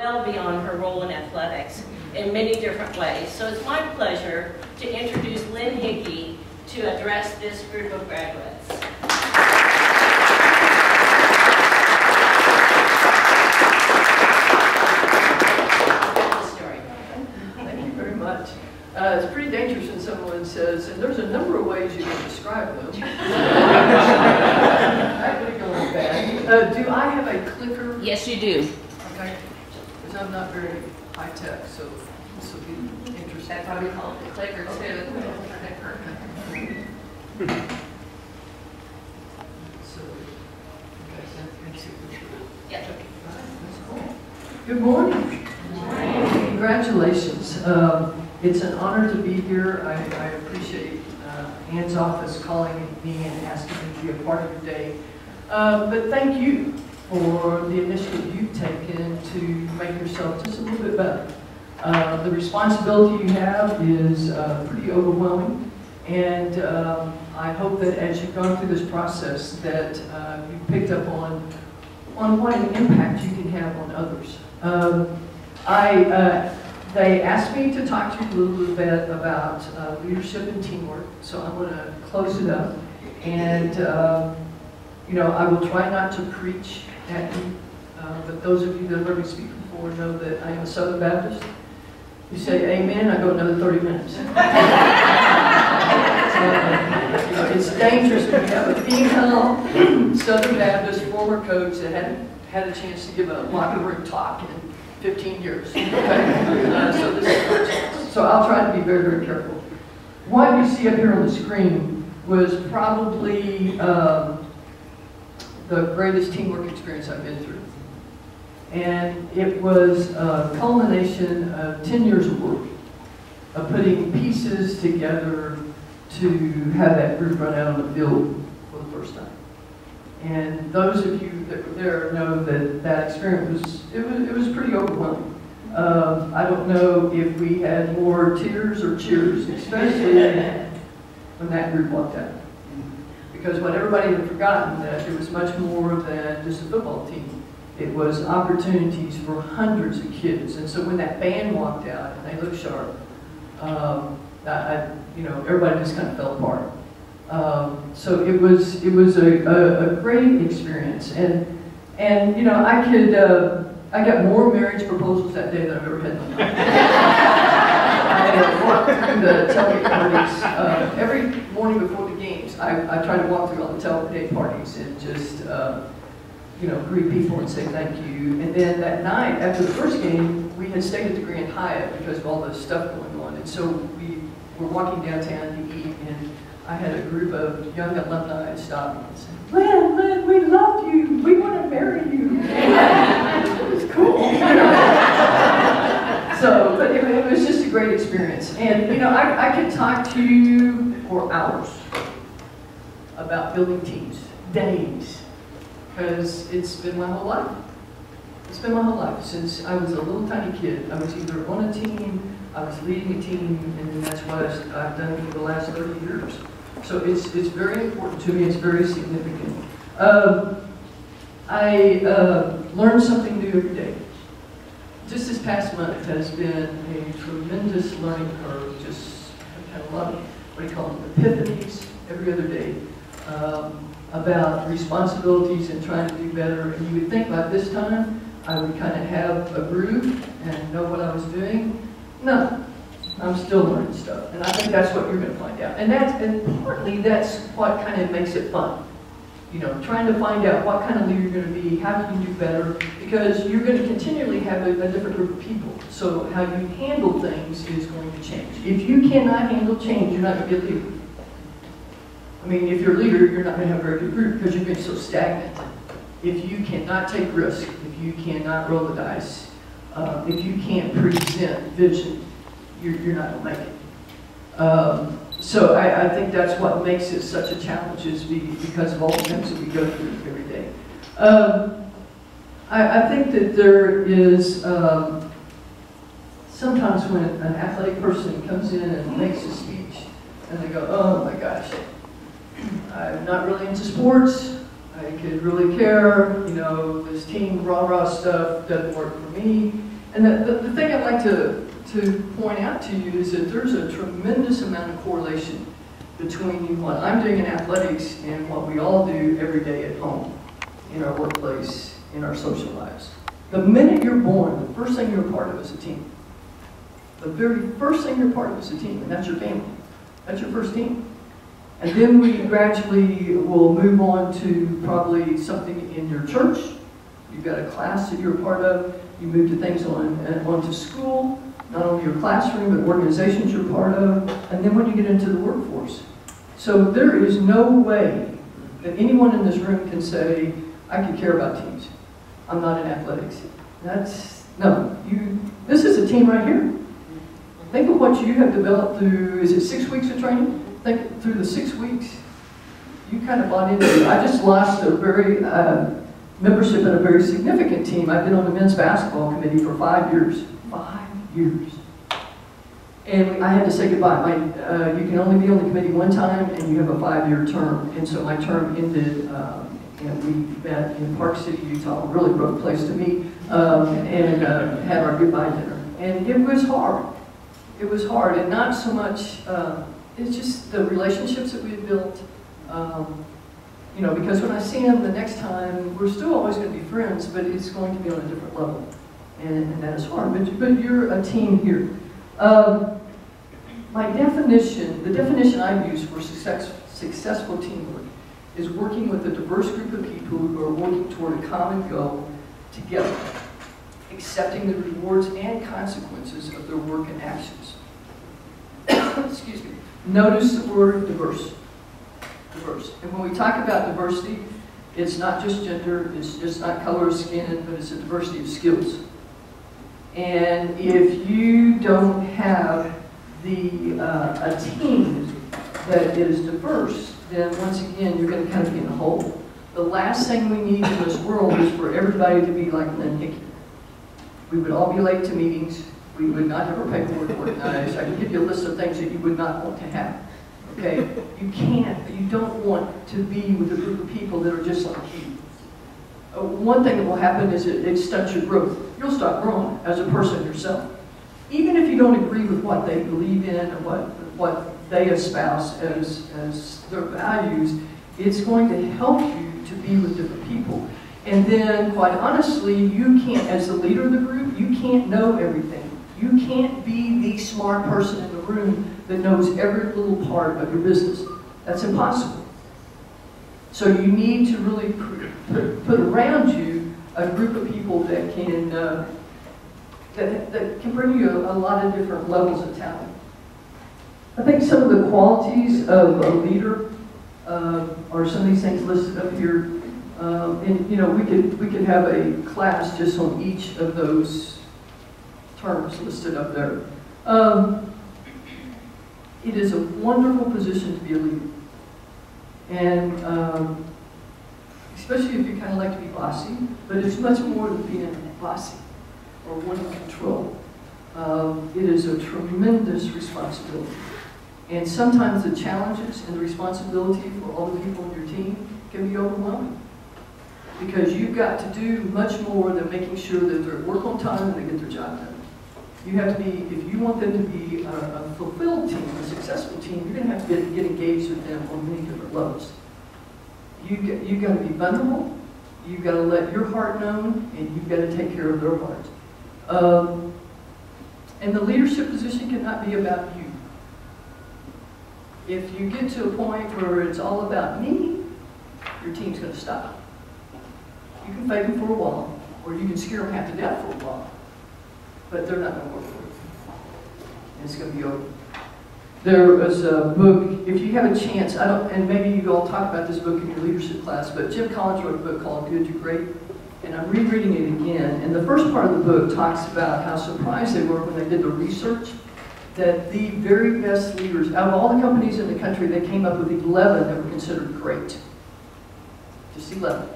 well beyond her role in athletics in many different ways. So it's my pleasure to introduce Lynn Hickey to address this group of graduates. Thank you very much. It's pretty dangerous when someone says, and there's a number of ways you can describe them. I'm going to go with that. Do I have a clicker? Yes, you do. Okay. Because I'm not very high tech, so this will be interesting. That's why we call it the clicker too. So, okay, that makes it good. Yeah, okay. That's cool. Good morning. Congratulations. It's an honor to be here. I appreciate Ann's office calling me and asking me to be a part of your day. But thank you for the initiative you've taken to make yourself just a little bit better. The responsibility you have is pretty overwhelming, and I hope that as you've gone through this process that you've picked up on what an impact you can have on others. They asked me to talk to you a little bit about leadership and teamwork, so I'm going to close it up. And, you know, I will try not to preach at you, but those of you that have heard me speak before know that I am a Southern Baptist. You say amen, I go another 30 minutes. You know, it's dangerous when you have a female Southern Baptist former coach that hadn't had a chance to give a locker room talk in 15 years. Okay? So this is our chance. So I'll try to be very, very careful. What you see up here on the screen was probably the greatest teamwork experience I've been through. And it was a culmination of 10 years of work, of putting pieces together to have that group run out on the field for the first time. And those of you that were there know that that experience was pretty overwhelming. I don't know if we had more tears or cheers, especially when that group walked out. Because what everybody had forgotten that it was much more than just a football team. It was opportunities for hundreds of kids. And so when that band walked out and they looked sharp, you know, everybody just kind of fell apart. So it was a great experience, and you know, I got more marriage proposals that day than I've ever had in my life. I walked through the tailgate parties every morning before the games. I try to walk through all the tailgate parties and just you know, greet people and say thank you. And then that night after the first game, we had stayed at the Grand Hyatt because of all the stuff going on, and so we were walking downtown to eat, and I had a group of young alumni stop me and say, Lynn, we love you. We want to marry you. It was cool. So, but it was just a great experience. And, you know, I could talk to you for hours about building teams, days, because it's been my whole life. It's been my whole life. Since I was a little tiny kid, I was either on a team, I was leading a team, and that's what I've done for the last 30 years. So it's very important to me, it's very significant. I learn something new every day. Just this past month has been a tremendous learning curve, just I kind of love it. What do you call them, epiphanies every other day, about responsibilities and trying to do better. And you would think by this time I would kind of have a groove and know what I was doing. No, I'm still learning stuff, and I think that's what you're going to find out. And partly that's what kind of makes it fun. You know, trying to find out what kind of leader you're going to be, how can you do better, because you're going to continually have a different group of people. So how you handle things is going to change. If you cannot handle change, you're not going to be a leader. I mean, if you're a leader, you're not going to have a very good group because you're going to be so stagnant. If you cannot take risks, if you cannot roll the dice, if you can't present vision, you're not going to make it. So I think that's what makes it such a challenge, is because of all the things that we go through every day. I think that there is sometimes when an athletic person comes in and makes a speech and they go, oh my gosh, I'm not really into sports, I could really care, you know, this team rah-rah stuff doesn't work for me. And the thing I'd like to point out to you is that there's a tremendous amount of correlation between what I'm doing in athletics and what we all do every day at home, in our workplace, in our social lives. The minute you're born, the first thing you're a part of is a team. The very first thing you're a part of is a team, and that's your family. That's your first team. And then we gradually will move on to probably something in your church. You've got a class that you're a part of. You move to things onto school, not only your classroom, but organizations you're part of. And then when you get into the workforce. So there is no way that anyone in this room can say, I could care about teams. I'm not in athletics. This is a team right here. Think of what you have developed through, is it 6 weeks of training? Think through the 6 weeks, you kind of bought into it. I just lost a very, membership in a very significant team. I've been on the men's basketball committee for 5 years. 5 years. And I had to say goodbye. You can only be on the committee one time, and you have a 5-year term. And so my term ended, and we met in Park City, Utah, a really rough place to meet, and had our goodbye dinner. And it was hard. It was hard, and not so much, it's just the relationships that we had built. Because when I see him the next time, we're still always going to be friends, but it's going to be on a different level. And that is hard, but you're a team here. The definition I use for successful teamwork is working with a diverse group of people who are working toward a common goal together, accepting the rewards and consequences of their work and actions. Excuse me. Notice the word diverse. Diverse. And when we talk about diversity, it's not just gender, it's just not color of skin, but it's a diversity of skills. And if you don't have a team that is diverse, then once again, you're going to kind of be in a hole. The last thing we need in this world is for everybody to be like Lynn Hickey. We would all be late to meetings. We would not have our paperwork organized. I can give you a list of things that you would not want to have. Okay? You don't want to be with a group of people that are just like you. One thing that will happen is it stunts your growth. You'll stop growing as a person yourself. Even if you don't agree with what they believe in or what they espouse as their values, it's going to help you to be with different people. And then, quite honestly, you can't, as the leader of the group, you can't know everything. You can't be the smart person in the room that knows every little part of your business. That's impossible. So you need to really put around you a group of people that can bring you a lot of different levels of talent. I think some of the qualities of a leader are some of these things listed up here. And we could have a class just on each of those terms listed up there. It is a wonderful position to be a leader. And especially if you kind of like to be bossy, but it's much more than being bossy or wanting control. It is a tremendous responsibility. And sometimes the challenges and the responsibility for all the people on your team can be overwhelming. Because you've got to do much more than making sure that they're at work on time and they get their job done. You have to be, if you want them to be a fulfilled team, a successful team, you're going to have to get engaged with them on many different levels. You've got to be vulnerable, you've got to let your heart known, and you've got to take care of their heart. And the leadership position cannot be about you. If you get to a point where it's all about me, your team's going to stop. You can fake them for a while, or you can scare them half to death for a while, but they're not going to work for you. And it's going to be over. There was a book, if you have a chance, and maybe you all talk about this book in your leadership class, but Jim Collins wrote a book called Good to Great, and I'm rereading it again, and the first part of the book talks about how surprised they were when they did the research that the very best leaders, out of all the companies in the country, they came up with 11 that were considered great. Just 11.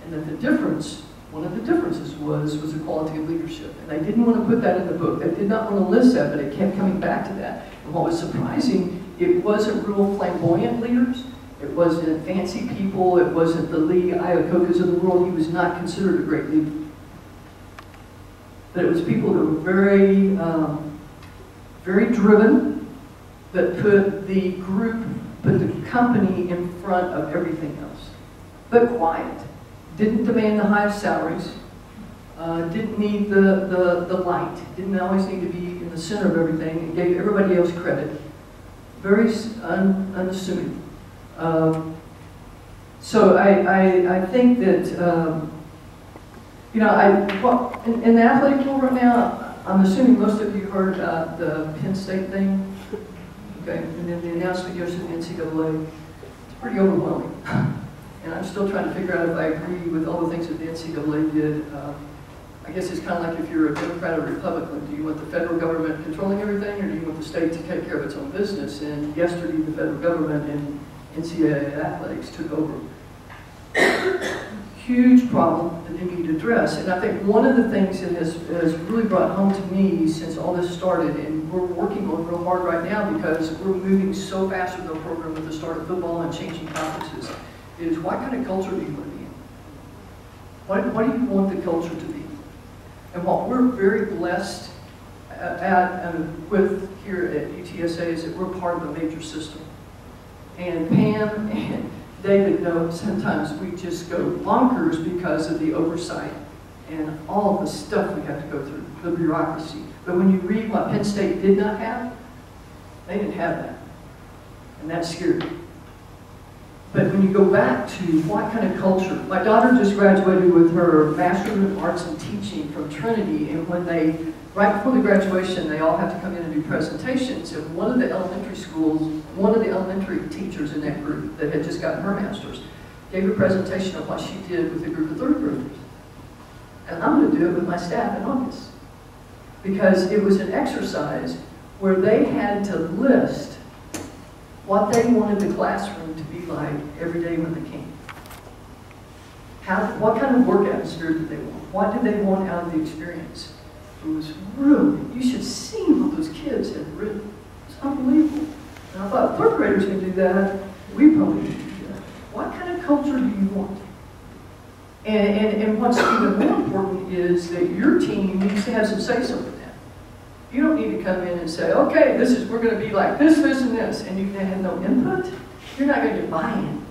And that the difference, one of the differences was the quality of leadership. And they didn't want to put that in the book. They did not want to list that, but it kept coming back to that. And what was surprising, it wasn't real flamboyant leaders. It wasn't fancy people. It wasn't the Lee Iacocca's of the world. He was not considered a great leader. that it was people who were very, very driven, that put the company in front of everything else. But quiet, didn't demand the highest salaries, didn't need the light, didn't always need to be in the center of everything, and gave everybody else credit. Very unassuming. So I think that, you know, in the athletic world right now, I'm assuming most of you heard about the Penn State thing. Okay, and then the announcement goes to the NCAA. It's pretty overwhelming. And I'm still trying to figure out if I agree with all the things that the NCAA did. I guess it's kind of like if you're a Democrat or Republican. Do you want the federal government controlling everything, or do you want the state to take care of its own business? And yesterday, the federal government and NCAA athletics took over. Huge problem that they need to address. And I think one of the things that has really brought home to me since all this started, and we're working on real hard right now because we're moving so fast with our program with the start of football and changing conferences, is what kind of culture do you want to be in? What do you want the culture to be? And what we're very blessed with here at UTSA is that we're part of a major system. And Pam and David know sometimes we just go bonkers because of the oversight and all of the stuff we have to go through, the bureaucracy. But when you read what Penn State did not have, they didn't have that. And that's scary. But when you go back to what kind of culture, my daughter just graduated with her Master of Arts in Teaching from Trinity, and when they, right before the graduation, they all have to come in and do presentations. And one of the elementary schools, one of the elementary teachers in that group that had just gotten her master's, gave a presentation of what she did with a group of third graders. And I'm going to do it with my staff in August. Because it was an exercise where they had to list what they wanted the classroom to be like every day when they came. What kind of work atmosphere did they want? What did they want out of the experience? It was really, you should see what those kids had written. It's unbelievable. And I thought, third graders can do that. We probably need to do that. What kind of culture do you want? And what's even more important is that your team needs to have some say-so in that. You don't need to come in and say, okay, we're going to be like this, this, and this, and you can have no input. You're not going to get buy-in.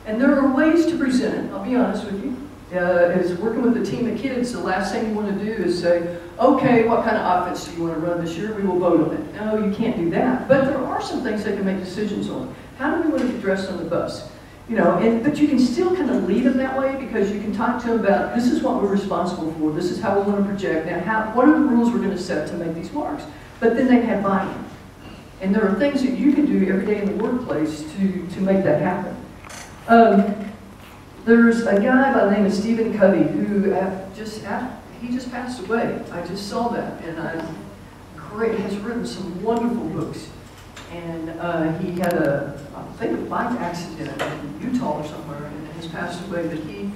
And there are ways to present it, I'll be honest with you. As working with a team of kids, the last thing you want to do is say, okay, what kind of offense do you want to run this year? We will vote on it. No, you can't do that. But there are some things they can make decisions on. How do we want to be dressed on the bus? You know, but you can still kind of lead them that way because you can talk to them about, this is what we're responsible for, this is how we want to project, now what are the rules we're going to set to make these marks? But then they have buy-in. And there are things that you can do every day in the workplace to make that happen. There's a guy by the name of Stephen Covey who he just passed away. I just saw that, and has written some wonderful books. And he had I think a bike accident in Utah or somewhere, and has passed away. But he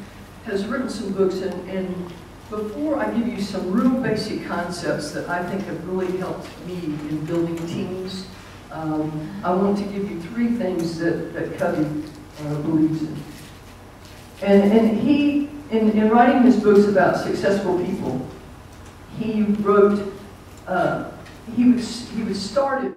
has written some books, and before I give you some real basic concepts that I think have really helped me in building teams, I want to give you 3 things that Covey believes in. And he, in writing his books about successful people, he wrote, he was started